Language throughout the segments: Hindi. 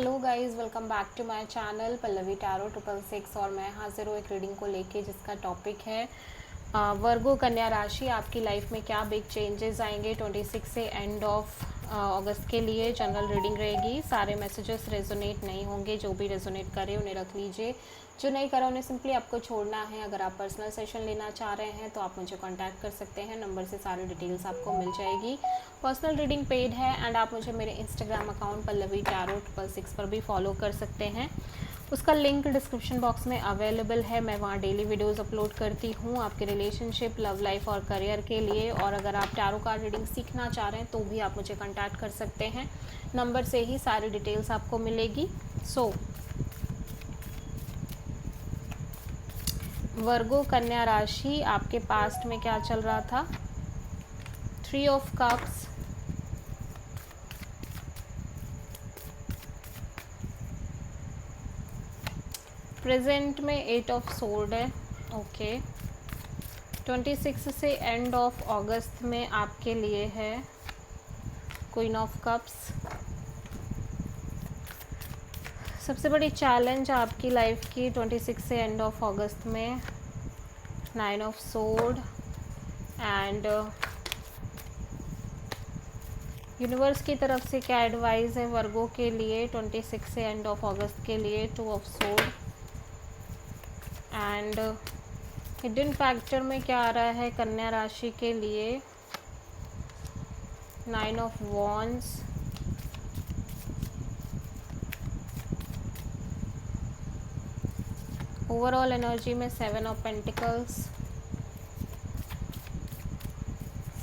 Hello guys, welcome back to my channel Pallavi tarot 666 और मैं हाजिर हूँ एक रीडिंग को लेके जिसका टॉपिक है वर्गो कन्या राशि। आपकी लाइफ में क्या बिग चेंजेस आएंगे 26 से एंड ऑफ अगस्त के लिए। जनरल रीडिंग रहेगी, सारे मैसेजेस रेजोनेट नहीं होंगे, जो भी रेजोनेट करे उन्हें रख लीजिए, जो नहीं करा उन्हें सिंपली आपको छोड़ना है। अगर आप पर्सनल सेशन लेना चाह रहे हैं तो आप मुझे कांटेक्ट कर सकते हैं, नंबर से सारी डिटेल्स आपको मिल जाएगी। पर्सनल रीडिंग पेड है एंड आप मुझे मेरे इंस्टाग्राम अकाउंट पल्लवी टैरो 666 पर भी फॉलो कर सकते हैं। उसका लिंक डिस्क्रिप्शन बॉक्स में अवेलेबल है। मैं वहाँ डेली वीडियोस अपलोड करती हूँ आपके रिलेशनशिप, लव लाइफ और करियर के लिए। और अगर आप टैरो कार्ड रीडिंग सीखना चाह रहे हैं तो भी आप मुझे कांटेक्ट कर सकते हैं, नंबर से ही सारी डिटेल्स आपको मिलेगी। वर्गो कन्या राशि, आपके पास्ट में क्या चल रहा था? 3 ऑफ कप्स, प्रेजेंट में 8 ऑफ सोर्ड है। ओके, 26 से एंड ऑफ अगस्त में आपके लिए है क्वीन ऑफ कप्स। सबसे बड़ी चैलेंज आपकी लाइफ की 26 से एंड ऑफ अगस्त में 9 ऑफ सोर्ड एंड यूनिवर्स की तरफ से क्या एडवाइस है वर्गो के लिए 26 से एंड ऑफ अगस्त के लिए? 2 of sword and hidden factor में क्या आ रहा है कन्या राशि के लिए? 9 ऑफ वॉन्ड्स, ओवरऑल एनर्जी में 7 ऑफ पेंटिकल्स।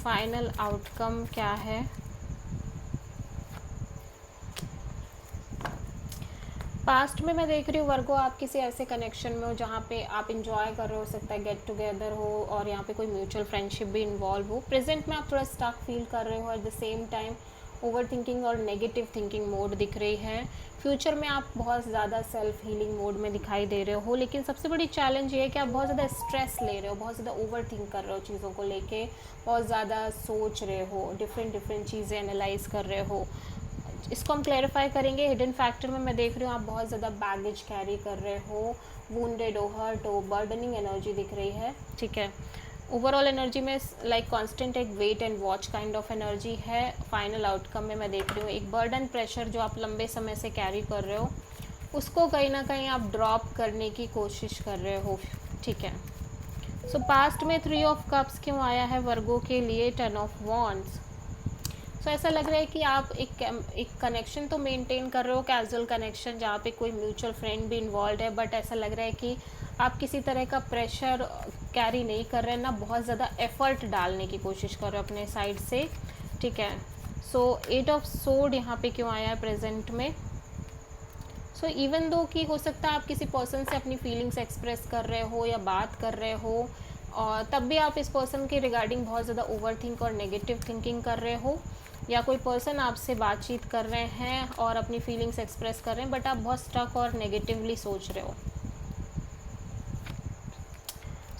फाइनल आउटकम क्या है? पास्ट में मैं देख रही हूँ वर्गो आप किसी ऐसे कनेक्शन में हो जहाँ पे आप इंजॉय कर रहे हो सकता है, गेट टुगेदर हो और यहाँ पे कोई म्यूचुअल फ्रेंडशिप भी इन्वॉल्व हो। प्रेजेंट में आप थोड़ा स्टक फील कर रहे हो, at the same time over thinking और नेगेटिव थिंकिंग मोड दिख रही है। फ्यूचर में आप बहुत ज़्यादा सेल्फ हीलिंग मोड में दिखाई दे रहे हो, लेकिन सबसे बड़ी चैलेंज ये है कि आप बहुत ज़्यादा स्ट्रेस ले रहे हो, बहुत ज़्यादा ओवर थिंक कर रहे हो चीज़ों को लेके, बहुत ज़्यादा सोच रहे हो, डिफरेंट चीज़ें एनालाइज कर रहे हो। इसको हम क्लैरिफाई करेंगे। हिडन फैक्टर में मैं देख रही हूँ आप बहुत ज़्यादा बैगेज कैरी कर रहे हो, वुंडेड हो, हर्ट हो, बर्डनिंग एनर्जी दिख रही है। ठीक है, ओवरऑल एनर्जी में लाइक कांस्टेंट एक wait and watch kind of energy है। फाइनल आउटकम में मैं देख रही हूँ एक बर्डन प्रेशर जो आप लंबे समय से कैरी कर रहे हो, उसको कहीं ना कहीं आप ड्रॉप करने की कोशिश कर रहे हो। ठीक है, सो पास्ट में 3 ऑफ कप्स क्यों आया है वर्गो के लिए? 10 ऑफ वॉन्ड्स। सो ऐसा लग रहा है कि आप एक कनेक्शन तो मेंटेन कर रहे हो, कैजुअल कनेक्शन जहाँ पे कोई म्यूचुअल फ्रेंड भी इन्वॉल्व है, बट ऐसा लग रहा है कि आप किसी तरह का प्रेशर कैरी नहीं कर रहे हैं, ना बहुत ज़्यादा एफर्ट डालने की कोशिश कर रहे हो अपने साइड से। ठीक है, सो 8 ऑफ सोर्ड यहाँ पे क्यों आया है प्रेजेंट में? सो इवन दो कि हो सकता है आप किसी पर्सन से अपनी फीलिंग्स एक्सप्रेस कर रहे हो या बात कर रहे हो, और तब भी आप इस पर्सन के रिगार्डिंग बहुत ज़्यादा ओवर थिंक और नेगेटिव थिंकिंग कर रहे हो, या कोई पर्सन आपसे बातचीत कर रहे हैं और अपनी फीलिंग्स एक्सप्रेस कर रहे हैं, बट आप बहुत स्टक और नेगेटिवली सोच रहे हो।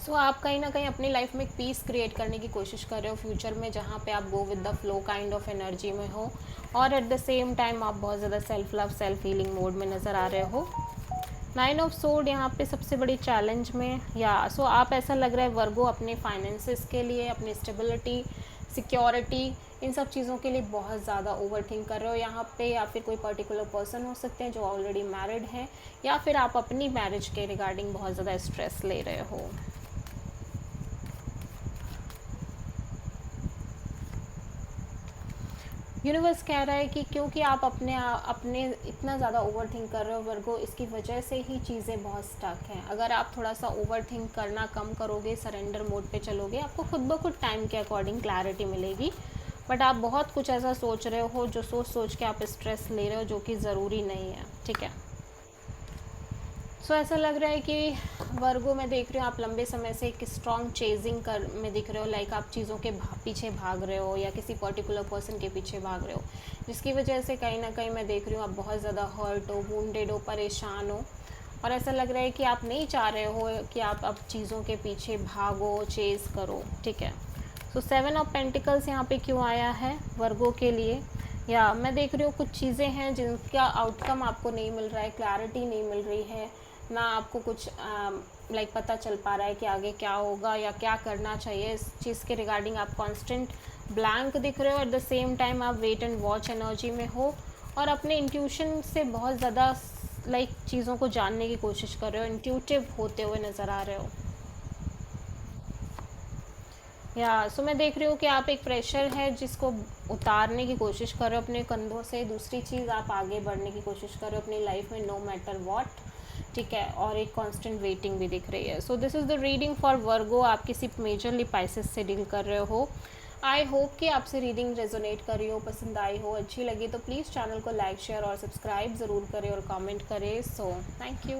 सो आप कहीं ना कहीं अपनी लाइफ में एक पीस क्रिएट करने की कोशिश कर रहे हो फ्यूचर में, जहाँ पे आप go with the flow kind of energy में हो, और एट द सेम टाइम आप बहुत ज़्यादा self love, self healing mode में नज़र आ रहे हो। 9 ऑफ सोर्ड यहाँ पे सबसे बड़ी चैलेंज में, या सो आप ऐसा लग रहा है वर्गो अपने फाइनेंसिस के लिए, अपनी स्टेबिलिटी, सिक्योरिटी, इन सब चीज़ों के लिए बहुत ज़्यादा ओवर थिंक कर रहे हो यहाँ पे, या फिर कोई पर्टिकुलर पर्सन हो सकते हैं जो ऑलरेडी मैरिड हैं, या फिर आप अपनी मैरिज के रिगार्डिंग बहुत ज़्यादा स्ट्रेस ले रहे हो। यूनिवर्स कह रहा है कि क्योंकि आप अपने इतना ज़्यादा ओवर थिंक कर रहे हो वर्गो, इसकी वजह से ही चीज़ें बहुत स्टक हैं। अगर आप थोड़ा सा ओवर थिंक करना कम करोगे, सरेंडर मोड पे चलोगे, आपको खुद ब खुद टाइम के अकॉर्डिंग क्लैरिटी मिलेगी। बट आप बहुत कुछ ऐसा सोच रहे हो जो सोच के आप स्ट्रेस ले रहे हो, जो कि ज़रूरी नहीं है। ठीक है, सो ऐसा लग रहा है कि वर्गो मैं देख रही हूँ आप लंबे समय से एक स्ट्रॉन्ग चेजिंग कर में दिख रहे हो, लाइक आप चीज़ों के पीछे भाग रहे हो या किसी पर्टिकुलर पर्सन के पीछे भाग रहे हो, जिसकी वजह से कहीं ना कहीं मैं देख रही हूँ आप बहुत ज़्यादा हर्ट हो, वुंडेड हो, परेशान हो, और ऐसा लग रहा है कि आप नहीं चाह रहे हो कि आप अब चीज़ों के पीछे भागो, चेज़ करो। ठीक है, सो 7 ऑफ पेंटिकल्स यहाँ पे क्यों आया है वर्गो के लिए? या मैं देख रही हूँ कुछ चीज़ें हैं जिनका आउटकम आपको नहीं मिल रहा है, क्लैरिटी नहीं मिल रही है, ना आपको कुछ लाइक पता चल पा रहा है कि आगे क्या होगा या क्या करना चाहिए। इस चीज़ के रिगार्डिंग आप कांस्टेंट ब्लैंक दिख रहे हो, एट द सेम टाइम आप वेट एंड वॉच एनर्जी में हो और अपने इंट्यूशन से बहुत ज़्यादा लाइक चीज़ों को जानने की कोशिश कर रहे हो, इंट्यूटिव होते हुए नज़र आ रहे हो। या सो मैं देख रही हूँ कि आप एक प्रेशर है जिसको उतारने की कोशिश कर रहे हो अपने कंधों से। दूसरी चीज़, आप आगे बढ़ने की कोशिश कर रहे हो अपनी लाइफ में, नो मैटर वॉट, ठीक है। और एक कांस्टेंट वेटिंग भी दिख रही है। So this is the reading for Virgo. आप किसी मेजरली पाइसेस से डील कर रहे हो। आई होप कि आपसे रीडिंग रेजोनेट कर रही हो, पसंद आई हो, अच्छी लगी तो प्लीज़ चैनल को लाइक शेयर और सब्सक्राइब ज़रूर करें और कमेंट करें। So thank you.